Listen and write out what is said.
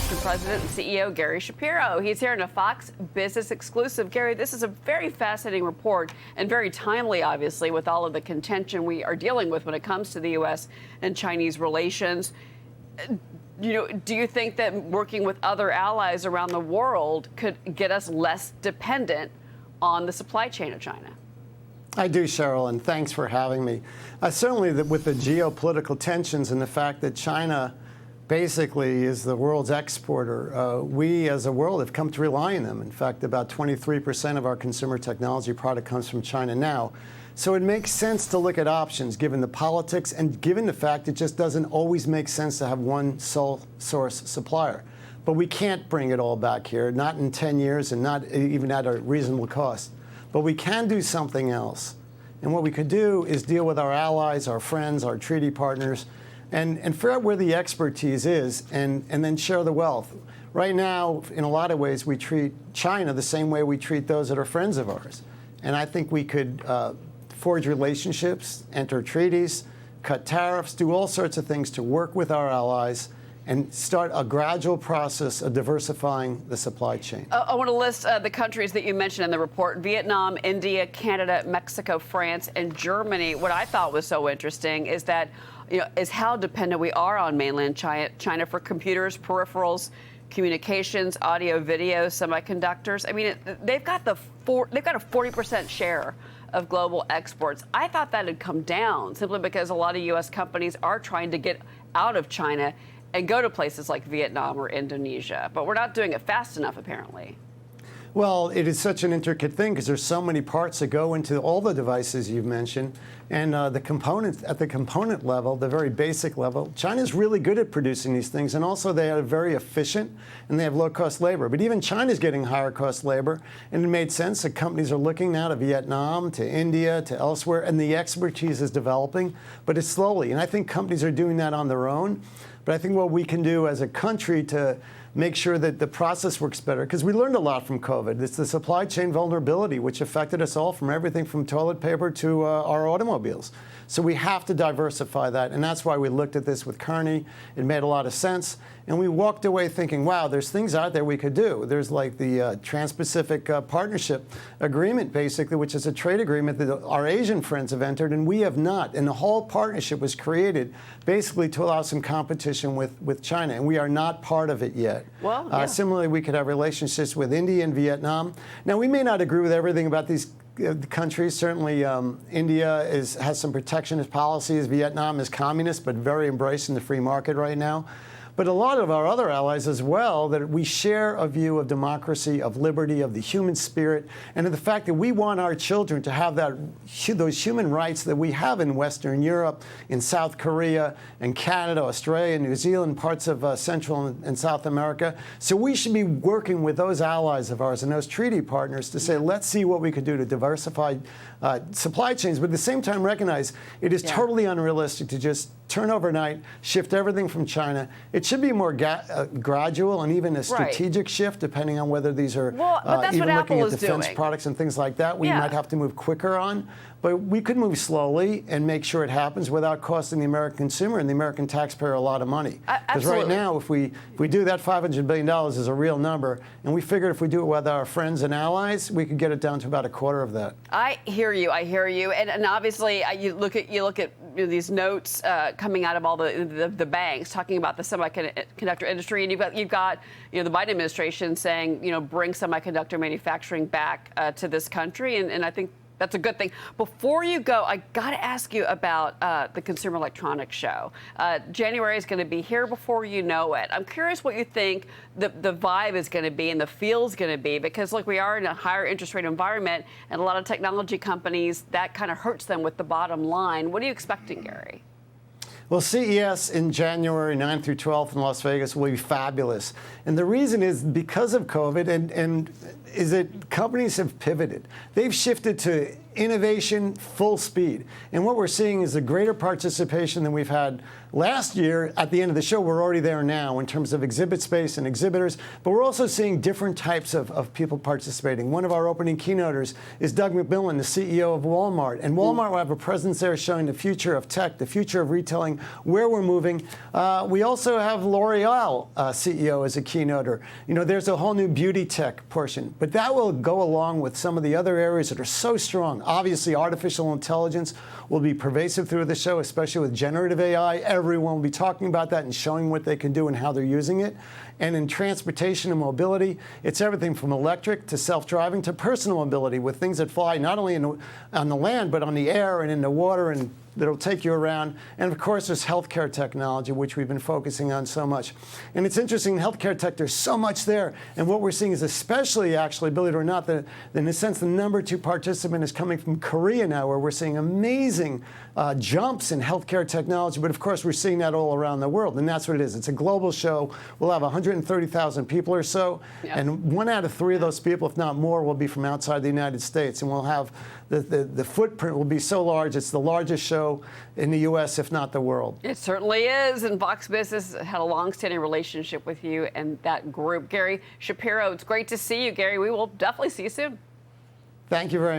to President and CEO Gary Shapiro. He's here in a Fox Business exclusive. Gary, this is a very fascinating report and very timely, obviously, with all of the contention we are dealing with when it comes to the U.S. and Chinese relations. Do you think that working with other allies around the world could get us less dependent on the supply chain of China? I do, Cheryl, and thanks for having me. Certainly with the geopolitical tensions and the fact that China basically is the world's exporter, we as a world have come to rely on them. In fact, about 23% of our consumer technology product comes from China now. So it makes sense to look at options given the politics and given the fact it just doesn't always make sense to have one sole source supplier. But we can't bring it all back here, not in 10 years and not even at a reasonable cost. But we can do something else. And what we could do is deal with our allies, our friends, our treaty partners, and figure out where the expertise is and then share the wealth. Right now, in a lot of ways, we treat China the same way we treat those that are friends of ours. And I think we could forge relationships, enter treaties, cut tariffs, do all sorts of things to work with our allies and start a gradual process of diversifying the supply chain. I want to list the countries that you mentioned in the report: Vietnam, India, Canada, Mexico, France, and Germany. What I thought was so interesting is that, is how dependent we are on mainland China for computers, peripherals, communications, audio, video, semiconductors. I mean, they've got a 40% share of global exports. I thought that had come down simply because a lot of U.S. companies are trying to get out of China and go to places like Vietnam or Indonesia. But we're not doing it fast enough, apparently. Well, it is such an intricate thing because there's so many parts that go into all the devices you've mentioned. And the components, at the component level, the very basic level, China's really good at producing these things. And also they are very efficient and they have low-cost labor. But even China's getting higher-cost labor. And it made sense that companies are looking now to Vietnam, to India, to elsewhere. And the expertise is developing, but it's slowly. And I think companies are doing that on their own. But I think what we can do as a country to make sure that the process works better, because we learned a lot from COVID. It's the supply chain vulnerability, which affected us all from everything from toilet paper to our automobiles. So we have to diversify that, and that's why we looked at this with Kearney. It made a lot of sense, and we walked away thinking, wow, there's things out there we could do. There's like the Trans-Pacific Partnership Agreement, basically, which is a trade agreement that our Asian friends have entered, and we have not. And the whole partnership was created basically to allow some competition with China, and we are not part of it yet. Well, yeah. Similarly, we could have relationships with India and Vietnam. Now, we may not agree with everything about these countries. Certainly, India has some protectionist policies. Vietnam is communist, but very embracing the free market right now. But a lot of our other allies as well, that we share a view of democracy, of liberty, of the human spirit, and of the fact that we want our children to have those human rights that we have in Western Europe, in South Korea, and Canada, Australia, New Zealand, parts of Central and South America. So we should be working with those allies of ours and those treaty partners to say, let's see what we could do to diversify supply chains, but at the same time recognize it is totally unrealistic to just turn overnight, shift everything from China. It should be more gradual and even a strategic shift, depending on whether these are even looking at defense products and things like that. We might have to move quicker on, but we could move slowly and make sure it happens without costing the American consumer and the American taxpayer a lot of money. Because right now, if we do that, $500 billion is a real number, and we figured if we do it with our friends and allies, we could get it down to about a quarter of that. I hear you, and obviously you look at these notes coming out of all the banks talking about the semiconductor industry, and you've got the Biden administration saying bring semiconductor manufacturing back to this country, and I think that's a good thing. Before you go, I got to ask you about the Consumer Electronics Show. January is going to be here before you know it. I'm curious what you think the vibe is going to be and the feel is going to be, because look, we are in a higher interest rate environment, and a lot of technology companies, that kind of hurts them with the bottom line. What are you expecting, Gary? Well, CES in January 9th through 12th in Las Vegas will be fabulous. And the reason is because of COVID and is that companies have pivoted. They've shifted to innovation, full speed. And what we're seeing is a greater participation than we've had last year. At the end of the show, we're already there now in terms of exhibit space and exhibitors, but we're also seeing different types of people participating. One of our opening keynoters is Doug McMillon, the CEO of Walmart. And Walmart will have a presence there showing the future of tech, the future of retailing, where we're moving. We also have L'Oreal CEO as a keynoter. You know, there's a whole new beauty tech portion, but that will go along with some of the other areas that are so strong. Obviously, artificial intelligence will be pervasive through the show, especially with generative AI. Everyone will be talking about that and showing what they can do and how they're using it. And in transportation and mobility, it's everything from electric to self-driving to personal mobility with things that fly not only on the land, but on the air and in the water, and that'll take you around. And of course, there's healthcare technology, which we've been focusing on so much. And it's interesting, in healthcare tech, there's so much there. And what we're seeing is especially, actually, believe it or not, that in a sense, the number 2 participant is coming from Korea now, where we're seeing amazing jumps in healthcare technology. But of course, we're seeing that all around the world. And that's what it is. It's a global show. We'll have 130,000 people or so. Yep. And 1 out of 3 of those people, if not more, will be from outside the United States. And we'll have the footprint will be so large. It's the largest show in the U.S., if not the world. It certainly is. And Fox Business had a long-standing relationship with you and that group. Gary Shapiro, it's great to see you, Gary. We will definitely see you soon. Thank you very much.